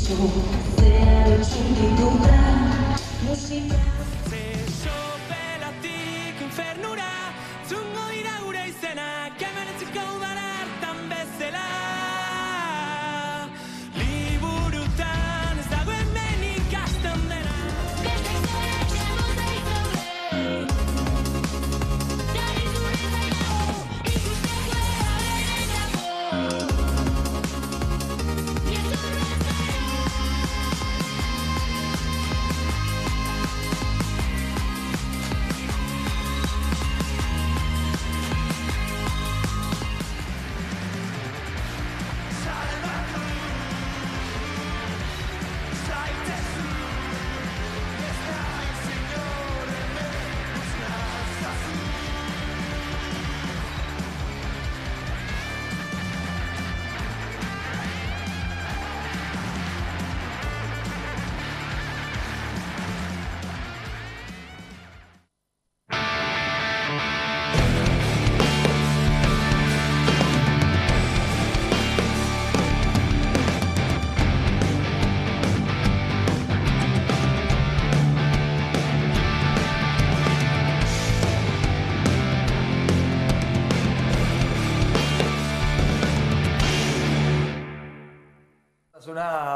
Sopelatik infernura, zungo dira gure izenak, hemeretziko udara hartan bezala. Liburutan ez dago hemen ikasten dena.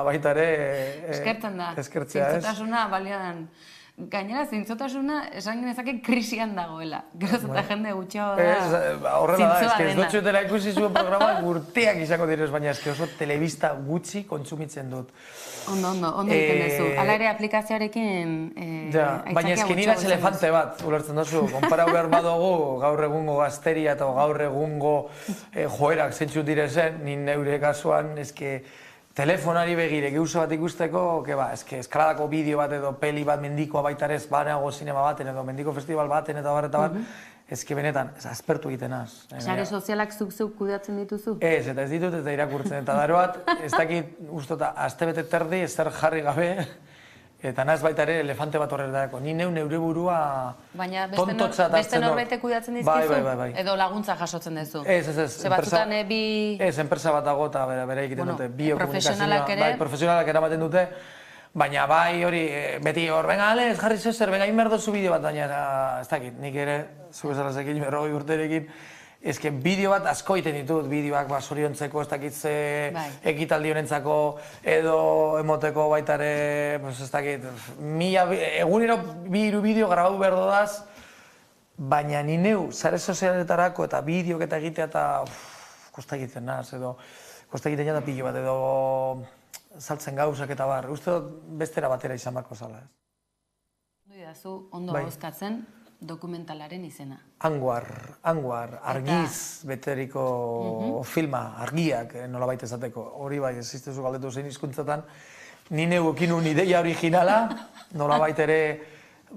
Baita ere... Eskertzen da. Eskertzea, ez? Zintzotasuna balioan. Gainera, zintzotasuna esan genezake krisian dagoela. Geroz eta jende gutxiago da. Horrela da, eske ez dutxutela ikusi zuen programak urteak izango direz, baina eske oso telebista gutxi kontsumitzen dut. Ondo egiten duzu. Hala ere aplikazioarekin baina eske nira elefante bat, ulertzen duzu. Konparau behar badugu gaur egungo gazteria eta gaur egungo joerak zeintzuk direzen, ni neure kasuan, eske telefonari begire gauza bat ikusteko, eskaladako bideo bat edo peli bat mendikoa baita ere, banago zinema baten edo mendiko festival baten eta bar, eske benetan, aspertu egiten az. Sare sozialak zuk kudeatzen dituzu? Ez, eta ez ditut eta irakurtzen, eta daro bat, ez dakit ustota, astebete terdi, ezer jarri gabe, eta naz baita ere elefante bat horretarako. Ni neure burua tontotza hartzen dut. Beste norbait kudeatzen dizkizu? Bai. Edo laguntza jasotzen duzu? Ez. Ze batzutan Ez, enpresa bat dago eta bera egiten dute. Profesionalak ere? Bai, profesionalak eramaten dute. Baina bai hori, beti hor, venga, Alex, jarri zezer, venga, inberdozu bideo bat, baina ez dakit, nik ere, zu bezalazekin, 40 urterekin, ezke bideo bat asko egiten ditut, bideoak zoriontzeko, ez dakit ze ekitaldi honentzako, edo emoteko baita ere, ez dakit, egunero bi hiru bideo grabatu behar dodaz, baina ni neu, sare sozialetarako eta bideok eta egitea eta kosta egiten naz, edo kosta egiten jata pilo bat, edo saltzen gauzak eta bar, uste bestera batera izan bako zala. Ondo gauzkatzen dokumentalaren izena. Anguar, argiz beteriko filma, argiak nolabait esateko. Hori bai, ez iztezu galdetu zein hizkuntzatan, ni neukin un ideia originala, nolabait ere,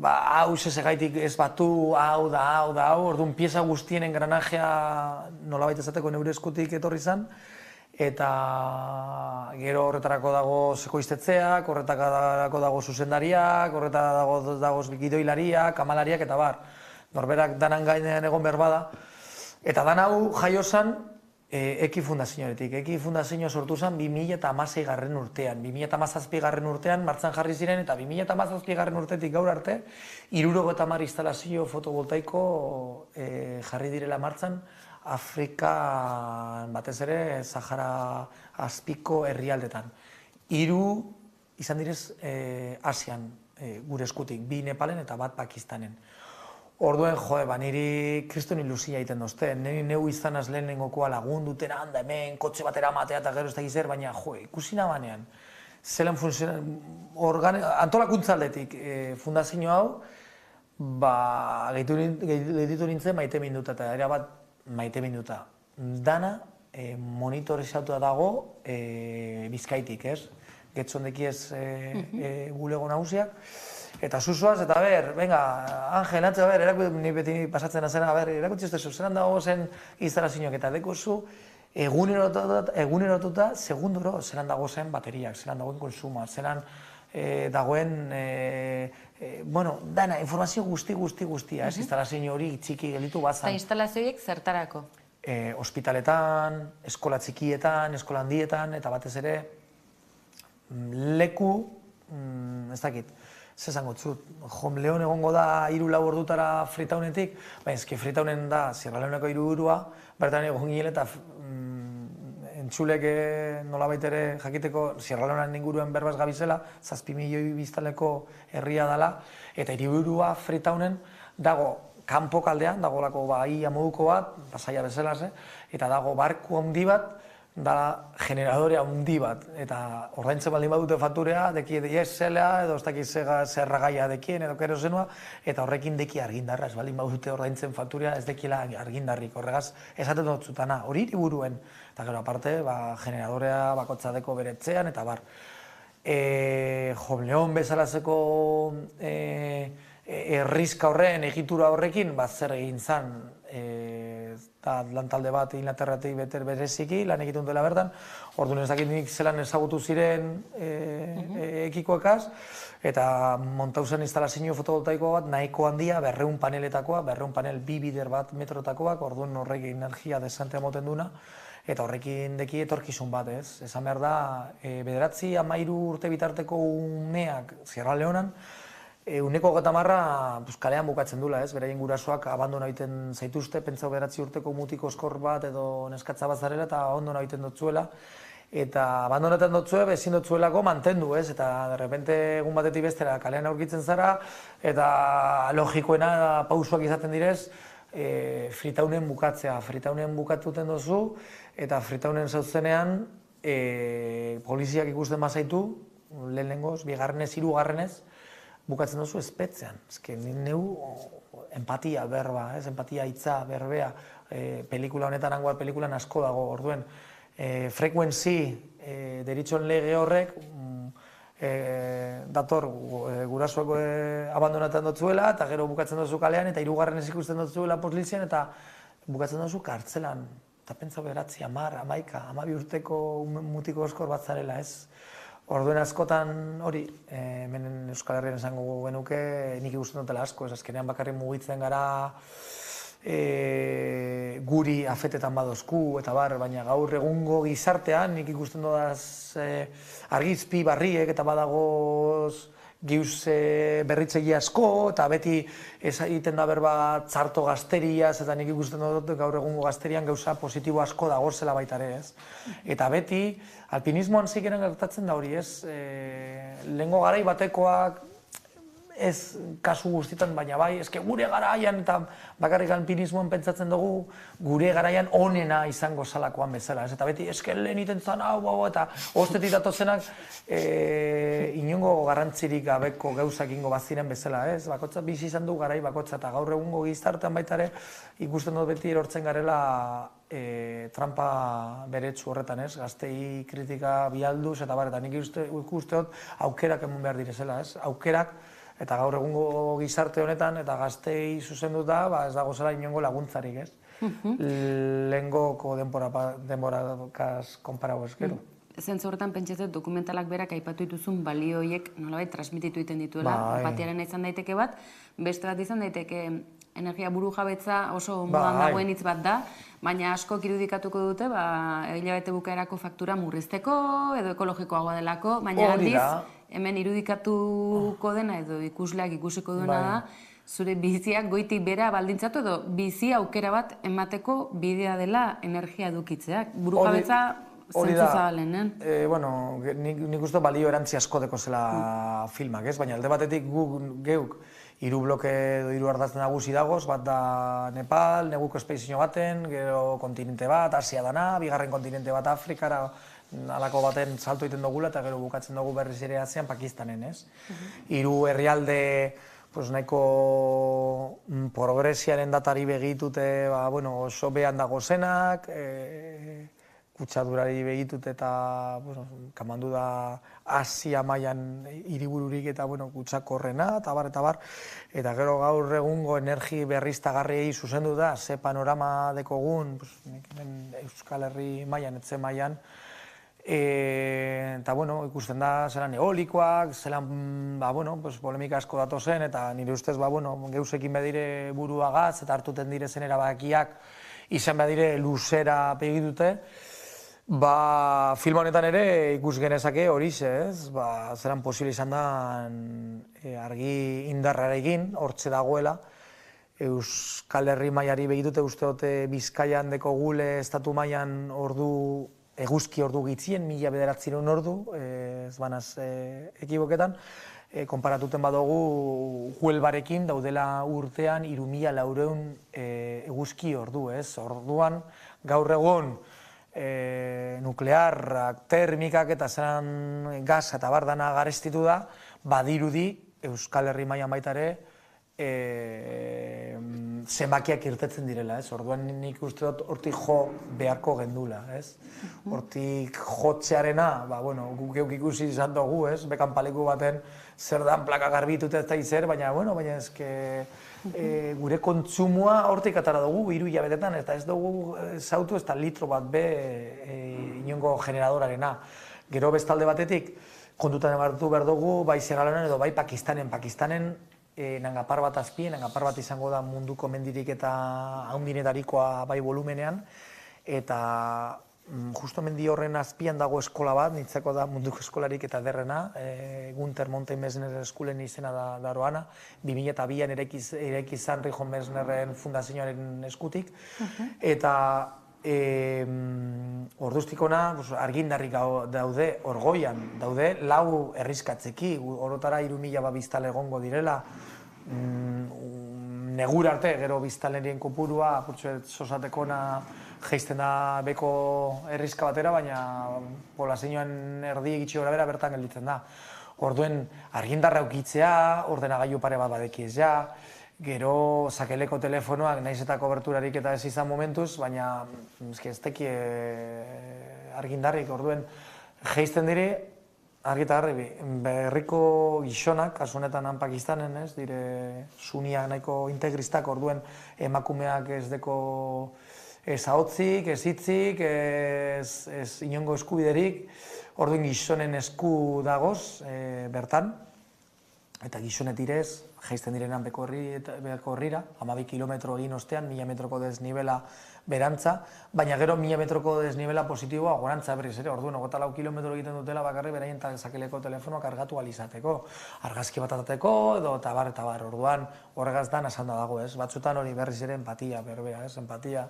hau sesegaitik ez batu, hau da, orduan pieza guztien engranajea nolabait esateko neure eskutik etorri zan, eta gero horretarako dago sekoiztetzeak, horretarako dago zuzendariak, horretarako dago gidoilariak, kamalariak eta bar. Norberak danan gainean egon behar bada. Eta dan hau jaio zan Eki Fundazioaretik. Eki Fundazio sortu zen 2016 garren urtean. 2017 garren urtean martxan jarri ziren eta 2017 garren urtetik gaur arte 70 instalazio fotovoltaiko jarri direla martxan Afrika, batez ere, Sahara azpiko herrialdetan. 3 izan direz Asian gure eskutik, 2 Nepalen eta bat Pakistanen. Orduen, niri kriston ilusia egiten dozte, neu izanaz lehenengokoa lagunduten, handa hemen, kotxe batera matea eta gero ez da gizer, baina ikusi nabanean, zelan antolakuntza aldetik fundazio hau, gehitu nintzen maite minduta eta erabat maite minduta. Dana monitorizatuta dago Bizkaitik, ez? Getzondeki ez bulego nagusiak. Eta zuzuaz, eta venga, Angel, antze, ni beti pasatzen azena, erakutsi ez zelan dago zen instalazioak eta dekozu, egunerotuta, segundoro, zelan dago zen bateriak, zelan dagoen konsuma, zelan dagoen, dana, informazio guztia, ez instalazio hori txiki gelitu bazan. Eta instalazioiek zertarako? Ospitaletan, eskola txikietan, eskola handietan, eta batez ere, leku, ez dakit, zezango zut, Home Leon egongo da 3-4 ordutara Freetownetik, baina eski Freetownen da Sierra Leoneko hiriburua, bertan egon ginen eta entzulek nolabait ere jakiteko Sierra Leonen inguruen berbaz gabizela, 7 milioi biztanleko herria dela, eta hiriburua Freetownen dago kanpokaldean, dagolako ia moduko bat, pasaia bezala, eta dago barku handi bat, da generadore handi bat, eta ordaintzen baldin badute fakturea, deki diesela, edo ez dakit zerragaia dekien, edo kerosenua, eta horrekin deki argindarra, ez baldin badute ordaintzen fakturea, ez dekiela argindarrik, horregaz, esaten dut zutana, hori hiriburuen, eta gero aparte, generadorea bakotzadeko beretzean, eta bar. Home Leon bezalazeko errizka horren, egitura horrekin, zer egin zan, lantalde bat Inglaterratik bereziki, lan egiten dela bertan, orduan ez dakit nik zelan ezagutu ziren ekikoekaz, eta montau zen instalazio fotovoltaikoa bat nahiko handia, 200 paneletakoa, 200 panel 2 bider bat metrotakoak, orduan horrek energia desantea moten duna, eta horrekin deki etorkizun bat, ez? Esan behar da, 9-13 urte bitarteko umeak Sierra Leonan, Uneko 30 kalean bukatzen dula, ez? Beraien gurasoak abandona egiten zaituzte, pentsau 9 urteko mutiko eskor bat edo neskatza bat zarela eta abandona egiten dutzuela. Eta abandonatzen dutzue, ezin dutzuelako mantendu, ez? Eta derrepente egun batetik bestera kalean aurkitzen zara, eta logikoena pausuak izaten direz, Freetownen bukatzea. Freetownen bukatuten duzu, eta Freetownen zauzenean poliziak ikusten bazaitu, lehenengoz, bigarrenez, hirugarrenez, bukatzen duzu espetzean. Ezke, neu empatia berba, empatia hitza, berbea, pelikula honetan hangoa pelikulan asko dago, orduen. Frequency deritxon lege horrek, dator gurasoak abandonatzen dutzuela, eta gero bukatzen duzu kalean, eta hirugarrenez ikusten dutzuela polizian, eta bukatzen duzu kartzelan. Eta pentsa 9, 10, 11, 12 urteko mutiko eskor bat zarela, ez? Orduen askotan hori, hemen Euskal Herrian esango genuke, nik ikusten dutela asko, ez azkenean bakarrik mugitzen gara guri afetetan badozku, eta bar, baina gaur egungo gizartean nik ikusten dudaz argizpi barriek eta badagoz giuz berritzegi asko, eta beti ez egiten da berba txarto gazteriaz, eta nik ikusten dut gaur egungo gazterian gauza positibo asko dagozela baita ere, ez? Eta beti, alpinismoan zikeren gertatzen da hori, ez? Lehengo garai batekoak ez kasu guztietan, baina bai, eske gure garaian eta bakarrik alpinismoan pentsatzen dugu gure garaian onena izango zalakoan bezala, ez? Eta beti eske lehen iten zan hau, eta ostetik datozenak inongo garrantzirik gabeko gauzak ingo baziren bezala, ez? Bakotza bizi izan du garai bakotza, eta gaur egungo gizartean baita ere ikusten dut beti erortzen garela trampa beretsu horretan, ez? Gaztei kritika bialduz, eta bar, eta nik ikusteot aukerak eman behar direzela, ez? Aukerak, eta gaur egungo gizarte honetan, eta gaztei zuzenduta, ez dago zela inongo laguntzarik, ez? Lehengoko denborakaz konparau ezkero. Zentzu horretan pentsatzen dokumentalak berak aipatu dituzun balio horiek nolabait transmititu egiten dituela, empatiaren izan daiteke bat, beste bat izan daiteke energia burujabetza oso modan dagoen hitz bat da, baina askok irudikatuko dute, hilabete bukaerako faktura murrizteko edo ekologikoagoa delako, baina aldiz hemen irudikatuko dena edo ikusleak ikusiko duena da, zure biziak goitik bera baldintzatu edo bizi aukera bat emateko bidea dela energia edukitzeak. Burujabetza zentzu zabalenen. Bueno, nik uste balio erantzi asko deko zela filmak, ez? Baina alde batetik geuk 3 bloke edo 3 ardatzen nagusi dagoz, bat da Nepal, neguko espeizio baten, gero kontinente bat, Asia dana, bigarren kontinente bat Afrikara, alako baten salto egiten dugula, eta gero bukatzen dugu berriz ere Asian, Pakistanen, ez? 3 herrialde nahiko progresiaren datari begitute, oso behan dago zenak, kutsadurari begitut eta kamandu da Asia mailan hiribururik eta kutsakorrena, eta bar. Eta gero gaur egungo energi berriztagarriei zuzendu da, ze panorama dekogun, Euskal Herri mailan, etxe mailan, eta ikusten da zelan eolikoak, zelan polemika asko datozen, eta nire ustez geusekin bedire buruagaz, eta hartuten direzen erabakiak izan badire luzera begitute, Film honetan ere ikus genezake horixe, ez? Zeran posible izan da argi indarrarekin, hortxe dagoela. Euskal Herri mailari begitute uste dute Bizkaian deko gule estatu mailan eguzki ordu gitzien, 1900 ordu, ez banaz ekiboketan. Konparatuten badugu Huelvarekin daudela urtean 3400 eguzki ordu, ez? Orduan, gaur egon, nuklearrak, termikak eta zelan gas eta bardana garestitu da, badirudi Euskal Herri mailan baita ere zenbakiak irtetzen direla, ez? Orduan nik uste dut hortik jo beharko gendula, ez? Hortik jotzearena, guk geuk ikusi izan dugu, ez? Bekan paleku baten zer dan plaka garbitut ez da izer, baina eske gure kontsumoa hortik atara dugu 3 hilabetetan, eta ez dugu zautu ez da litro bat be inongo generadorarena. Gero bestalde batetik, kontutan emartu behar dugu, bai Segalanen edo bai Pakistanen nangapar bat azpien, nangapar bat izango da munduko mendirik eta haundinetarikoa bai volumenean, eta justo mendi horren azpian dago eskola bat, nitzako da munduko eskolarik eta derrena, Gunter Mountain Messner Schoolen izena da Roana, 2002an eraiki zan Rijon Messnerren fundazioaren eskutik, eta orduztik ona argindarrik daude, Orgoian daude, 4 errizkatzeki, orotara 3000 biztale egongo direla, negur arte, gero biztalerien kopurua, sosatekona geizten da beko errizka batera, baina poblazioan erdi egitxe gora bera bertan gelditzen da. Orduen argindarra ukitzea, ordenagailu pare bat badeki ez ja, gero sakeleko telefonoak naiz eta koberturarik eta ez izan momentuz, baina ez teki argindarrik, orduen geizten dire, argita garri, berriko gizonak, kasu honetan han Pakistanen, ez, dire suniak nahiko integristak, orduen emakumeak ez deko ez ahotzik, ez hitzik, ez inongo eskubiderik, orduen gizonen esku dagoz bertan, eta gizonet irez, jaizten direnan beko herrira, 12 kilometro egin ostean, 1000 metroko desnibela berantza, baina gero 1000 metroko desnibela positiboa gorantza berriz ere, orduan 24 kilometro egiten dutela bakarri beraien sakeleko telefonoa kargatu alizateko, argazki bat atateko, edo tabar, orduan horregaz dan asanda dago, ez? Batzutan hori berriz ere empatia, berbea, ez? Empatia,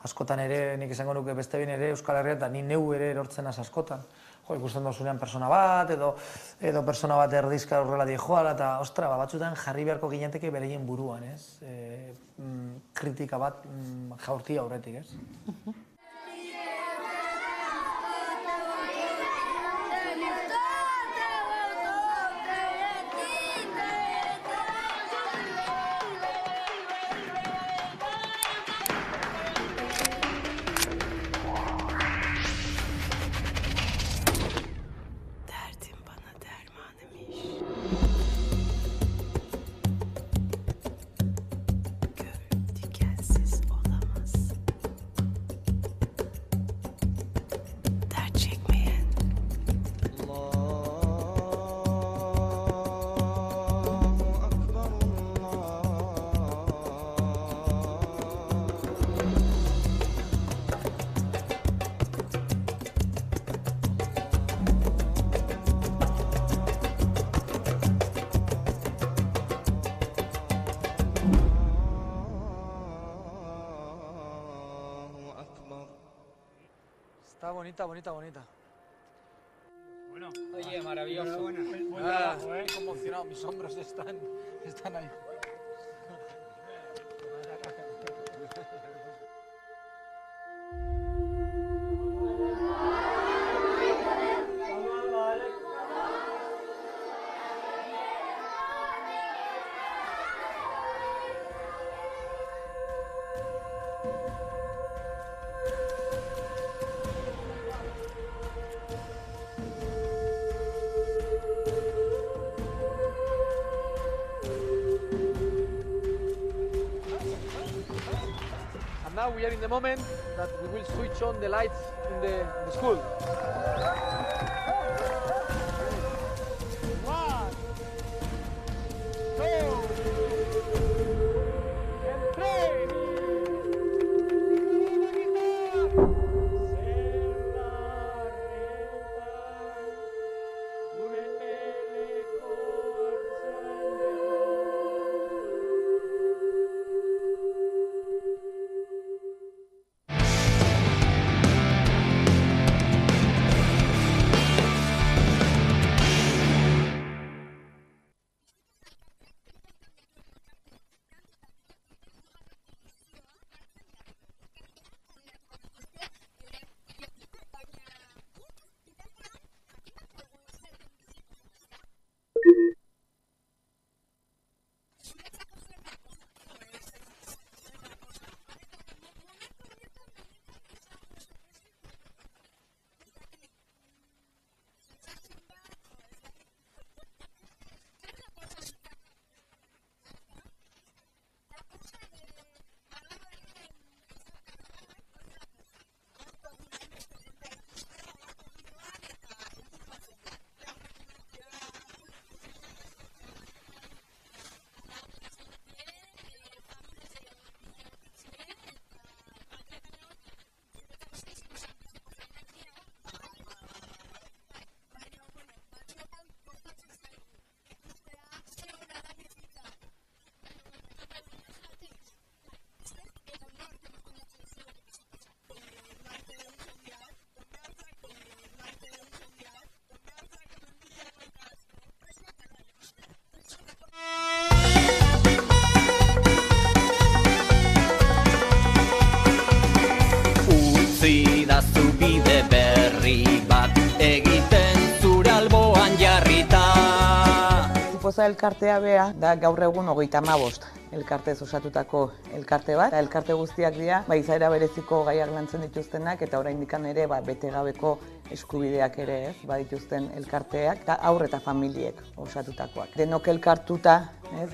askotan ere, nik izango nuke beste bin ere Euskal Herria eta ni neu ere erortzen az askotan. Ikusten dozunean persona bat, edo persona bat erdizka horrela dijoala, eta ostra, batzutan jarri beharko ginateke bereien buruan, ez? Kritika bat jaurti aurretik, ez? Está bonita, bonita, bonita. Bueno, oye, maravilloso. Muy bravo, estoy conmocionado, mis hombros están ahí. Now we are in the moment that we will switch on the lights in the school. One, two, and three. Bizipoza elkartea bea da gaur egun 35 elkartez osatutako elkarte bat. Elkarte guztiak dira, izaera bereziko gaiak lantzen dituztenak eta oraindik ere bete gabeko eskubideak ere badituzten elkarteak eta haur eta familiek osatutakoak. Denok elkartuta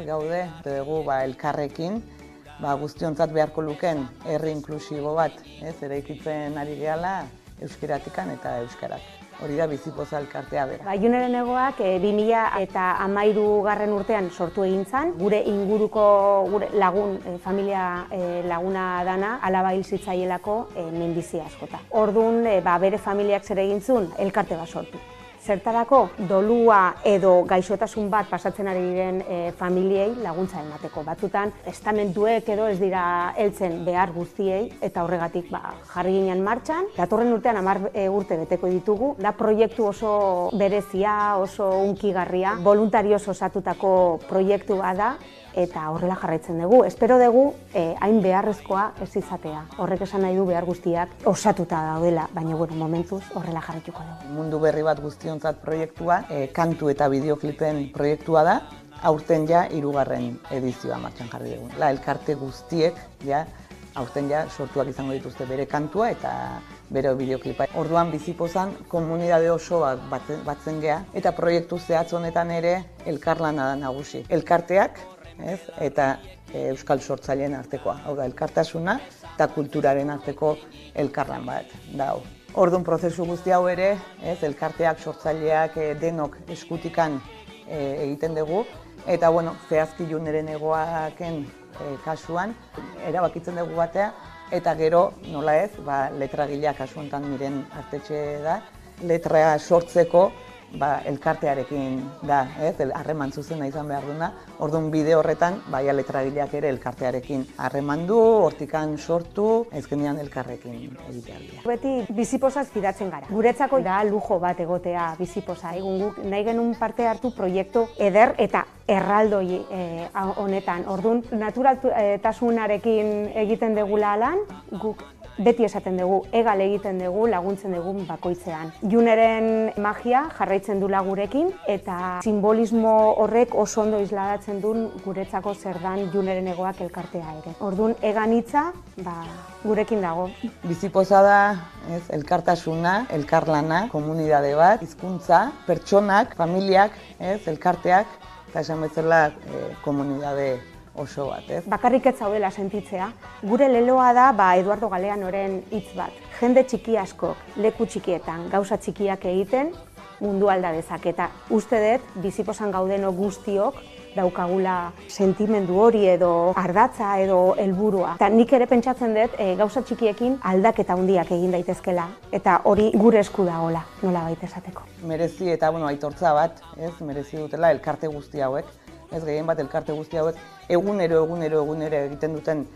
gaude, dugu elkarrekin, guztiontzat beharko luken herri inklusibo bat, eraikitzen ari gehala euskeratikan eta euskarak. Hori da Bizipoza elkartea bera. Juneren egoak 2013 urtean sortu egin zen, gure inguruko lagun, familia laguna dana, alaba hil zitzaielako minbizia askota. Orduan, bere familiak zer egin zuen, elkarte bat sortu. Zertarako dolua edo gaixotasun bat pasatzen ari diren familiei laguntza emateko. Batzutan, estamentuek edo ez dira heltzen behar guztiei eta horregatik jarri ginen martxan. Datorren urtean 10 urte beteko ditugu. Da proiektu oso berezia, oso hunkigarria, voluntarioz osatutako proiektu da eta horrela jarraitzen dugu. Espero dugu hain beharrezkoa ez izatea. Horrek esan nahi du behar guztiak osatuta daudela, baina momentuz horrela jarraituko dugu. Mundu berri bat guztiontzat proiektua, kantu eta bideoklipen proiektua da, aurten 3. edizioa martxan jarri dugu. Elkarte guztiek aurten sortuak izango dituzte bere kantua eta bere bideoklipa. Orduan Bizipozan komunitate oso batzen gea eta proiektu zehatz honetan ere elkarlana da nagusi. Elkarteak eta euskal sortzaileen artekoa. Hau da, elkartasuna eta kulturaren arteko elkarlan bat da. Orduan prozesu guzti hau ere, elkarteak, sortzaileak denok eskutikan egiten dugu. Eta, zehazki Juneren egoaken kasuan, erabakitzen dugu batea, eta gero, nola ez, letragileak kasu honetan Miren Artetxe da, letra sortzeko elkartearekin da, harreman zuzena izan behar duna. Orduan bide horretan, letragileak ere elkartearekin harreman du, hortikan sortu, ezkenean elkarrekin egitea aldea. Beti Bizipozaz fidatzen gara. Guretzako da lujo bat egotea Bizipoza. Guk nahi genuen parte hartu proiektu eder eta erraldoi honetan. Orduan, naturaltasunarekin egiten degula lan, guk beti esaten dugu, egal egiten dugu, laguntzen dugu bakoitzean. Juneren magia jarraitzen dula gurekin eta simbolismo horrek oso ondo isladatzen duen guretzako zer dan Juneren egoak elkartea ere. Orduan, egan hitza, gurekin dago. Bizipoza da elkartasuna, elkarlana, komunitate bat, hizkuntza, pertsonak, familiak, elkarteak, eta esan bezala komunitate oso bat, Bakarrik ez zaudela sentitzea. Gure leloa da, Eduardo Galeanoren hitz bat. Jende txiki askok, leku txikietan, gauza txikiak egiten, mundu alda dezaketa. Uste dut, Bizipozan gaudeno guztiok, daukagula sentimendu hori edo ardatza edo helburua. Eta nik ere pentsatzen dut, gauza txikiekin aldaketa handiak egin daitezkela. Eta hori gure esku dagoela, nola baita esateko. Merezi eta aitortza bat, merezi dutela elkarte guzti hauek. Gehien bat elkarte guzti hauek egunero egiten duten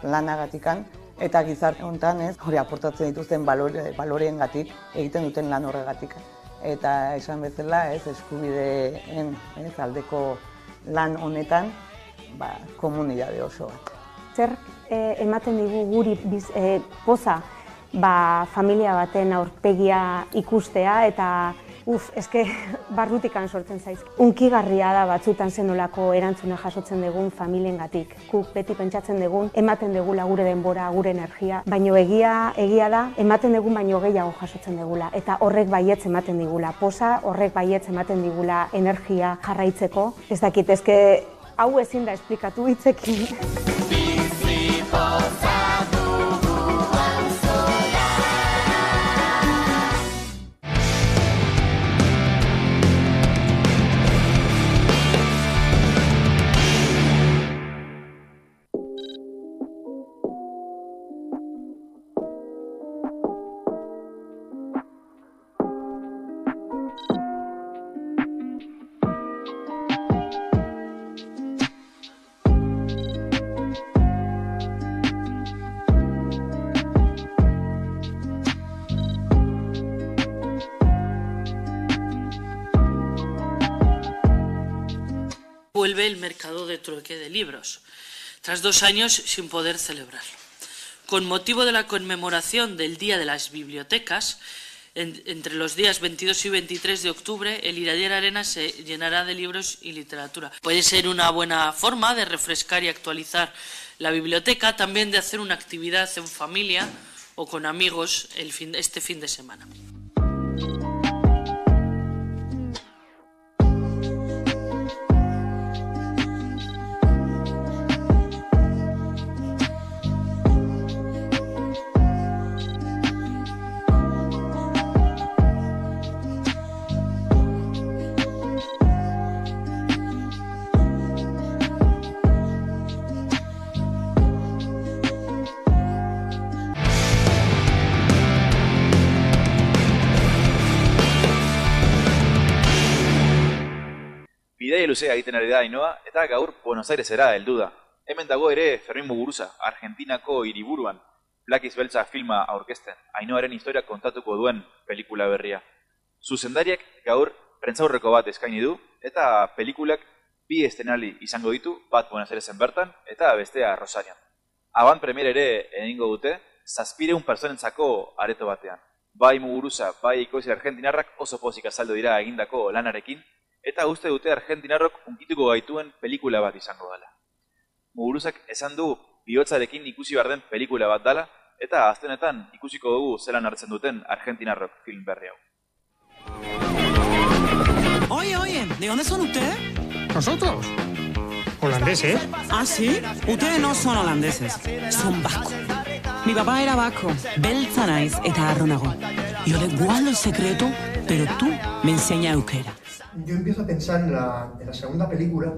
lanagatikan eta gizarte honetan hori aportatzen dituzten baloreengatik egiten duten lan horregatik. Eta esan bezala eskubideen aldeko lan honetan komunitate oso bat. Zer ematen digu guri poza familia baten aurpegia ikustea eta eske barrutikan sortzen zaiz. Unkigarria da batzutan zenolako erantzuna jasotzen dugun familiengatik. Guk beti pentsatzen dugun, ematen dugula gure denbora, gure energia, baino egia da, ematen dugun baino gehiago jasotzen dugula. Eta horrek baietz ematen digula poza, horrek baietz ematen digula energia jarraitzeko. Ez dakit, eske hau ezin da esplikatu hitzekin. Vuelve el mercado de trueque de libros, tras 2 años sin poder celebrarlo. Con motivo de la conmemoración del Día de las Bibliotecas, Entre los días 22 y 23 de octubre, el Iradier Arena se llenará de libros y literatura. Puede ser una buena forma de refrescar y actualizar la biblioteca, también de hacer una actividad en familia o con amigos este fin de semana. Bidaia luzea egiten ari da Ainhoa, eta gaur Buenos Airesera heldu da. Hemen dago ere Fermin Muguruza, Argentinako hiriburuan, Blakiz Beltza filma aurkezten, Ainhoaren historia kontatuko duen pelikula berria. Zuzendariak gaur prentzaurreko bat eskaini du, eta pelikulak bi estenali izango ditu, bat Buenos Airesen bertan, eta bestea Rosarion. Avant premier ere egingo dute, 700 pertsonentzako areto batean. Bai Muguruza, bai ikoizle argentinarrak oso pozik azaldu dira egindako lanarekin, eta uste dute argentinarrok unkituko gaituen pelikula bat izango dela. Muguruzak esan du bihotzarekin ikusi behar den pelikula bat dela, eta azte honetan ikusiko dugu zelan hartzen duten argentinarrok film berri hau. Oye, ¿de dónde son ustedes? ¿Nosotros? ¿Holandeses? Ah, ¿sí? Ustedes no son holandeses, son vascos. Mi papá era vasco, beltza naiz eta harro nago. Yo le guardo el secreto, pero tú me enseñas euskera. Yo empiezo a pensar en la segunda película.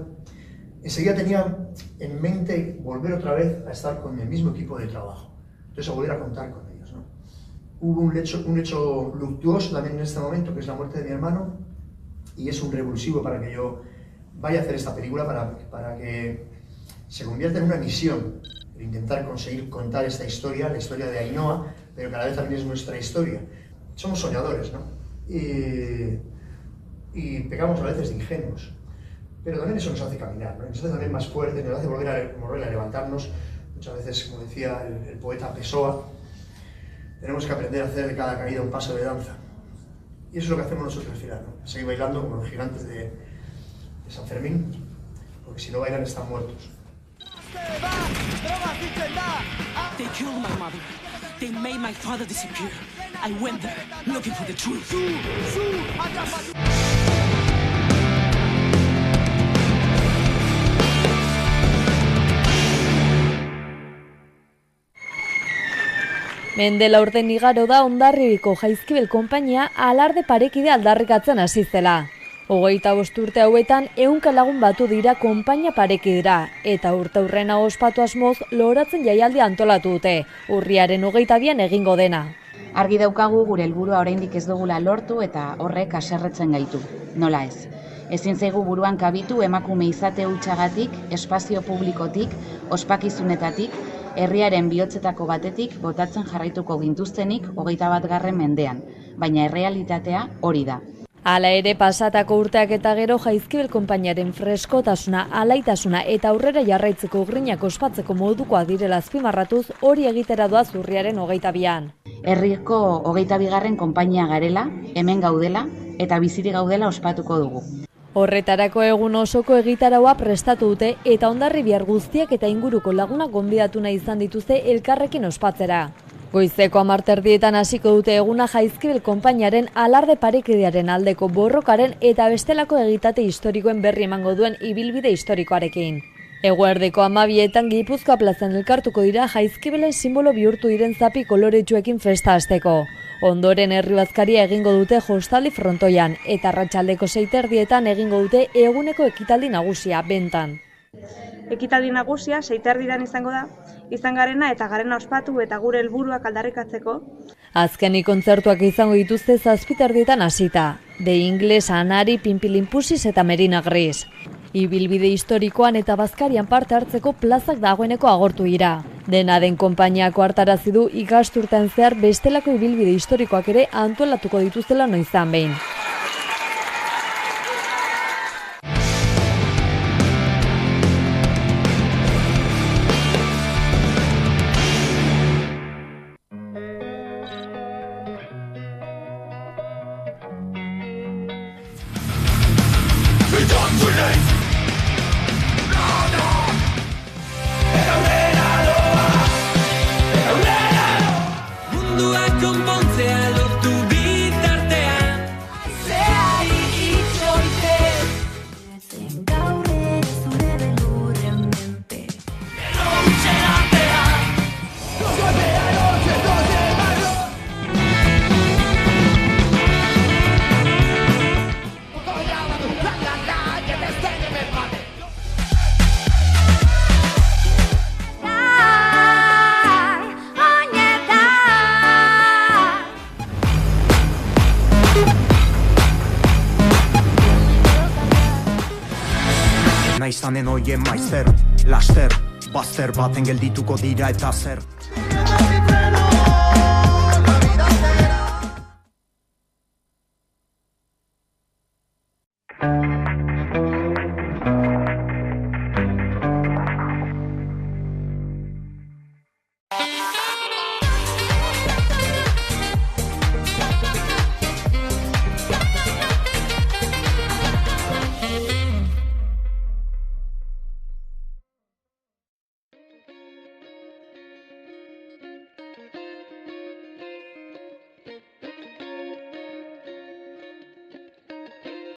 Enseguida tenía en mente volver otra vez a estar con el mismo equipo de trabajo. Entonces a volver a contar con ellos, ¿no? Hubo un hecho luctuoso también en este momento, que es la muerte de mi hermano, y es un revulsivo para que yo vaya a hacer esta película, para que se convierta en una misión, el intentar conseguir contar esta historia, la historia de Ainhoa, pero que a la vez también es nuestra historia. Somos soñadores, ¿no? Y pecamos a veces de ingenuos, pero también eso nos hace caminar, ¿no? Nos hace también más fuertes, nos hace volver a levantarnos. Muchas veces, como decía el poeta Pessoa, tenemos que aprender a hacer de cada caída un paso de danza. Y eso es lo que hacemos nosotros al final, ¿no? Seguir bailando como los gigantes de San Fermín, porque si no bailan están muertos. They killed my mother. They made my father disappear. I went there looking for the truth. Mendela urten igaro da Hondarribiko Jaizkibel konpainia alarde parekide aldarrikatzen hasi zela. 25 urte hauetan 100 lagun batu dira konpainia parekidera eta urteurrena ospatu asmoz loratzen jaialdia antolatu dute, urriaren 22an egingo dena. Argi daukagu gure helburua oraindik ez dugula lortu eta horrek haserretzen gaitu. Nola ez? Ezin zaigu buruan kabitu emakume izate hutsagatik, espazio publikotik, ospakizunetatik, herriaren bihotzetako batetik botatzen jarraituko gintuztenik 21. mendean, baina errealitatea hori da. Hala ere, pasatako urteak eta gero Jaizkibel konpainiaren freskotasuna, alaitasuna eta aurrera jarraitzeko grinak ospatzeko modukoa direla azpimarratuz, hori egitera doaz urriaren 22an. Herriko 22. konpainia garela, hemen gaudela eta bizirik gaudela ospatuko dugu. Horretarako egun osoko egitaraua prestatu dute eta Hondarribiar guztiak eta inguruko lagunak gonbidatu nahi izan dituzte elkarrekin ospatzera. Goizeko 10:00 hasiko dute eguna Jaizkibel konpainiaren alarde parekidearen aldeko borrokaren eta bestelako egitate historikoen berri emango duen ibilbide historikoarekin. Eguerdeko 12etan Gipuzkoa plazan elkartuko dira Jaizkibelen simbolo bihurtu diren zapi koloretsuekin festa hasteko. Ondoren herri bazkaria egingo dute jostaldi frontoian eta arratsaldeko 6:30 egingo dute eguneko ekitaldi nagusia bentan. Ekitaldi nagusia 6:30 izango da, izan garena eta garena ospatu eta gure helburuak aldarrikatzeko. Azkenik kontzertuak izango dituzte 7:30 hasita. The Ingles, Anari, Pinpilin Pusis eta Merina Gris. Ibilbide historikoan eta bazkarian parte hartzeko plazak dagoeneko agortu dira. Dena den konpainiako hartarazi du ikasturtean zehar bestelako ibilbide historikoak ere antolatuko dituztela noizan behin. Dena izanen oien maizter, laster, bazter baten geldituko dira eta zer.